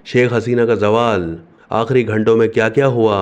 شیخ حسینہ کا زوال، آخری گھنٹوں میں کیا کیا ہوا؟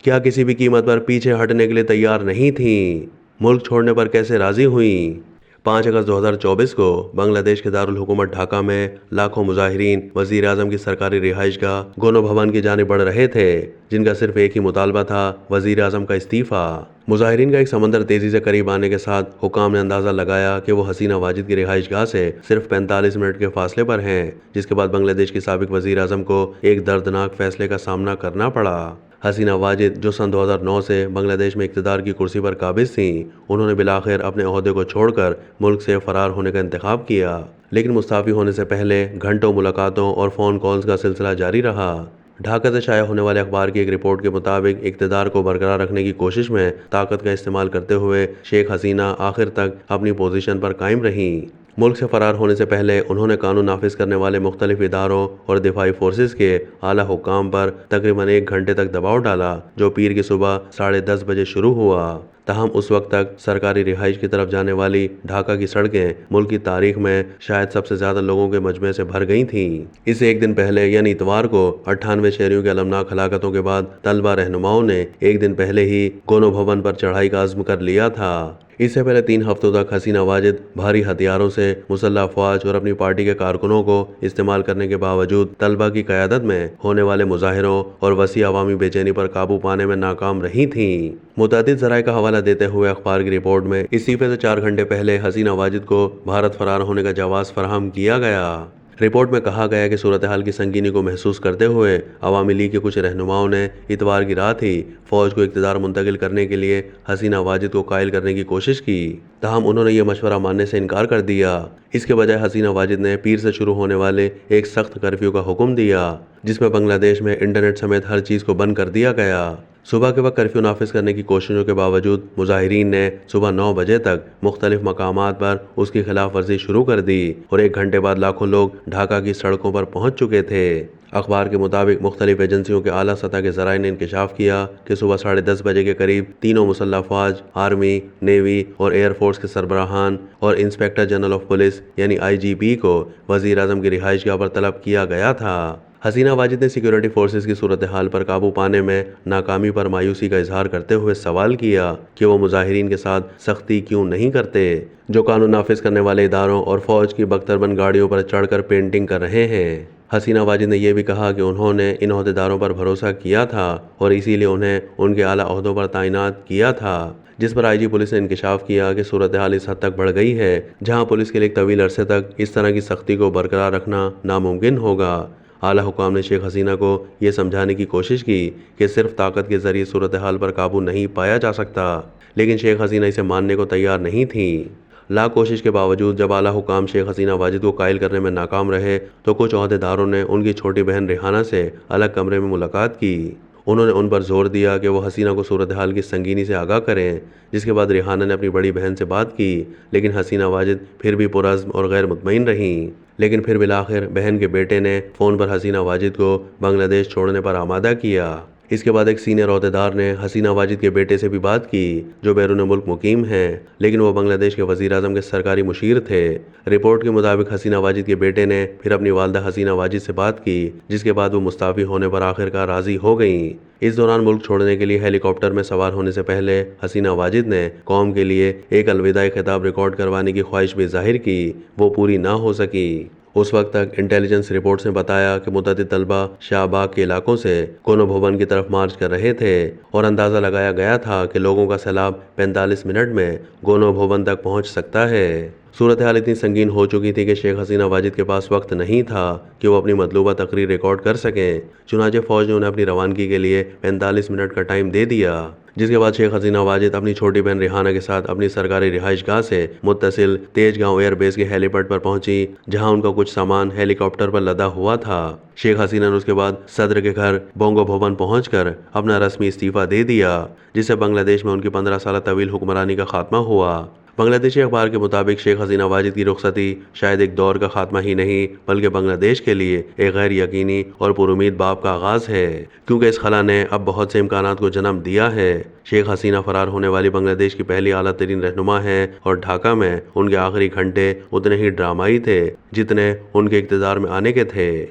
کیا کسی بھی قیمت پر پیچھے ہٹنے کے لیے تیار نہیں تھیں؟ ملک چھوڑنے پر کیسے راضی ہوئیں؟ 5 اگست 2024 کو بنگلہ دیش کے دارالحکومت ڈھاکہ میں لاکھوں مظاہرین وزیر اعظم کی سرکاری رہائش گاہ گونو بھون کی جانب بڑھ رہے تھے، جن کا صرف ایک ہی مطالبہ تھا: وزیر اعظم کا استعفیٰ۔ مظاہرین کا ایک سمندر تیزی سے قریب آنے کے ساتھ حکام نے اندازہ لگایا کہ وہ حسینہ واجد کی رہائش گاہ سے صرف 45 منٹ کے فاصلے پر ہیں، جس کے بعد بنگلہ دیش کی سابق وزیر اعظم کو ایک دردناک فیصلے کا سامنا کرنا پڑا۔ حسینہ واجد، جو سن 2009 سے بنگلہ دیش میں اقتدار کی کرسی پر قابض تھیں، انہوں نے بالآخر اپنے عہدے کو چھوڑ کر ملک سے فرار ہونے کا انتخاب کیا، لیکن مستعفی ہونے سے پہلے گھنٹوں ملاقاتوں اور فون کالز کا سلسلہ جاری رہا۔ ڈھاکہ سے شائع ہونے والے اخبار کی ایک رپورٹ کے مطابق اقتدار کو برقرار رکھنے کی کوشش میں طاقت کا استعمال کرتے ہوئے شیخ حسینہ آخر تک اپنی پوزیشن پر قائم رہیں۔ ملک سے فرار ہونے سے پہلے انہوں نے قانون نافذ کرنے والے مختلف اداروں اور دفاعی فورسز کے اعلیٰ حکام پر تقریباً 1 گھنٹے تک دباؤ ڈالا، جو پیر کی صبح 10:30 بجے شروع ہوا۔ تاہم اس وقت تک سرکاری رہائش کی طرف جانے والی ڈھاکہ کی سڑکیں ملک کی تاریخ میں شاید سب سے زیادہ لوگوں کے مجمع سے بھر گئی تھیں۔ اس سے ایک دن پہلے یعنی اتوار کو 98 شہریوں کی المناک ہلاکتوں کے بعد طلبہ رہنماؤں نے ایک دن پہلے ہی گونو بھون پر چڑھائی کا عزم کر لیا تھا۔ اس سے پہلے 3 ہفتوں تک حسینہ واجد بھاری ہتھیاروں سے مسلح افواج اور اپنی پارٹی کے کارکنوں کو استعمال کرنے کے باوجود طلبہ کی قیادت میں ہونے والے مظاہروں اور وسیع عوامی بے چینی پر قابو پانے میں ناکام رہی تھیں۔ متعدد ذرائع کا حوالہ دیتے ہوئے اخبار کی رپورٹ میں استعفے سے 4 گھنٹے پہلے حسینہ واجد کو بھارت فرار ہونے کا جواز فراہم کیا گیا۔ رپورٹ میں کہا گیا کہ صورتحال کی سنگینی کو محسوس کرتے ہوئے عوامی لیگ کے کچھ رہنماؤں نے اتوار کی رات ہی فوج کو اقتدار منتقل کرنے کے لیے حسینہ واجد کو قائل کرنے کی کوشش کی، تاہم انہوں نے یہ مشورہ ماننے سے انکار کر دیا۔ اس کے بجائے حسینہ واجد نے پیر سے شروع ہونے والے ایک سخت کرفیو کا حکم دیا، جس میں بنگلہ دیش میں انٹرنیٹ سمیت ہر چیز کو بند کر دیا گیا۔ صبح کے وقت کرفیو نافذ کرنے کی کوششوں کے باوجود مظاہرین نے صبح 9 بجے تک مختلف مقامات پر اس کی خلاف ورزی شروع کر دی اور 1 گھنٹے بعد لاکھوں لوگ ڈھاکہ کی سڑکوں پر پہنچ چکے تھے۔ اخبار کے مطابق مختلف ایجنسیوں کے اعلیٰ سطح کے ذرائع نے انکشاف کیا کہ صبح 10:30 بجے کے قریب تینوں مسلح افواج، آرمی، نیوی اور ایئر فورس کے سربراہان اور انسپکٹر جنرل آف پولیس یعنی IGP کو وزیر اعظم کی رہائش گاہ پر طلب کیا گیا تھا۔ حسینہ واجد نے سیکیورٹی فورسز کی صورتحال پر قابو پانے میں ناکامی پر مایوسی کا اظہار کرتے ہوئے سوال کیا کہ وہ مظاہرین کے ساتھ سختی کیوں نہیں کرتے، جو قانون نافذ کرنے والے اداروں اور فوج کی بختربند گاڑیوں پر چڑھ کر پینٹنگ کر رہے ہیں۔ حسینہ واجد نے یہ بھی کہا کہ انہوں نے ان عہدیداروں پر بھروسہ کیا تھا اور اسی لیے انہیں ان کے اعلیٰ عہدوں پر تعینات کیا تھا، جس پر IG پولیس نے انکشاف کیا کہ صورتحال اس حد تک بڑھ گئی ہے جہاں پولیس کے لیے ایک طویل عرصے تک اس طرح کی سختی کو برقرار رکھنا ناممکن ہوگا۔ اعلیٰ حکام نے شیخ حسینہ کو یہ سمجھانے کی کوشش کی کہ صرف طاقت کے ذریعے صورتحال پر قابو نہیں پایا جا سکتا، لیکن شیخ حسینہ اسے ماننے کو تیار نہیں تھیں۔ لاکھ کوشش کے باوجود جب اعلیٰ حکام شیخ حسینہ واجد کو قائل کرنے میں ناکام رہے تو کچھ عہدیداروں نے ان کی چھوٹی بہن ریحانہ سے الگ کمرے میں ملاقات کی۔ انہوں نے ان پر زور دیا کہ وہ حسینہ کو صورتحال کی سنگینی سے آگاہ کریں، جس کے بعد ریحانہ نے اپنی بڑی بہن سے بات کی، لیکن حسینہ واجد پھر بھی پرعزم اور غیر مطمئن رہیں۔ لیکن پھر بالآخر بہن کے بیٹے نے فون پر حسینہ واجد کو بنگلہ دیش چھوڑنے پر آمادہ کیا۔ اس کے بعد ایک سینئر عہدیدار نے حسینہ واجد کے بیٹے سے بھی بات کی، جو بیرون ملک مقیم ہیں، لیکن وہ بنگلہ دیش کے وزیر اعظم کے سرکاری مشیر تھے۔ رپورٹ کے مطابق حسینہ واجد کے بیٹے نے پھر اپنی والدہ حسینہ واجد سے بات کی، جس کے بعد وہ مستعفی ہونے پر آخرکار راضی ہو گئیں۔ اس دوران ملک چھوڑنے کے لیے ہیلی کاپٹر میں سوار ہونے سے پہلے حسینہ واجد نے قوم کے لیے ایک الوداعی خطاب ریکارڈ کروانے کی خواہش بھی ظاہر کی، وہ پوری نہ ہو سکی۔ اس وقت تک انٹیلیجنس رپورٹس نے بتایا کہ متعدد طلبہ شاہ باغ کے علاقوں سے گونو بھون کی طرف مارچ کر رہے تھے اور اندازہ لگایا گیا تھا کہ لوگوں کا سیلاب 45 منٹ میں گونو بھون تک پہنچ سکتا ہے۔ صورتحال اتنی سنگین ہو چکی تھی کہ شیخ حسینہ واجد کے پاس وقت نہیں تھا کہ وہ اپنی مطلوبہ تقریر ریکارڈ کر سکیں، چنانچہ فوج نے انہیں اپنی روانگی کے لیے 45 منٹ کا ٹائم دے دیا، جس کے بعد شیخ حسینہ واجد اپنی چھوٹی بہن ریحانہ کے ساتھ اپنی سرکاری رہائش گاہ سے متصل تیج گاؤں ایئر بیس کے ہیلی پیڈ پر پہنچی، جہاں ان کا کچھ سامان ہیلی کاپٹر پر لدا ہوا تھا۔ شیخ حسینہ نے اس کے بعد صدر کے گھر بونگو بھون پہنچ کر اپنا رسمی استعفیٰ دے دیا، جس سے بنگلہ دیش میں ان کی 15 سالہ طویل حکمرانی کا خاتمہ ہوا۔ بنگلہ دیشی اخبار کے مطابق شیخ حسینہ واجد کی رخصتی شاید ایک دور کا خاتمہ ہی نہیں بلکہ بنگلہ دیش کے لیے ایک غیر یقینی اور پر امید باب کا آغاز ہے، کیونکہ اس خلا نے اب بہت سے امکانات کو جنم دیا ہے۔ شیخ حسینہ فرار ہونے والی بنگلہ دیش کی پہلی اعلیٰ ترین رہنما ہیں اور ڈھاکہ میں ان کے آخری گھنٹے اتنے ہی ڈرامائی تھے جتنے ان کے اقتدار میں آنے کے تھے۔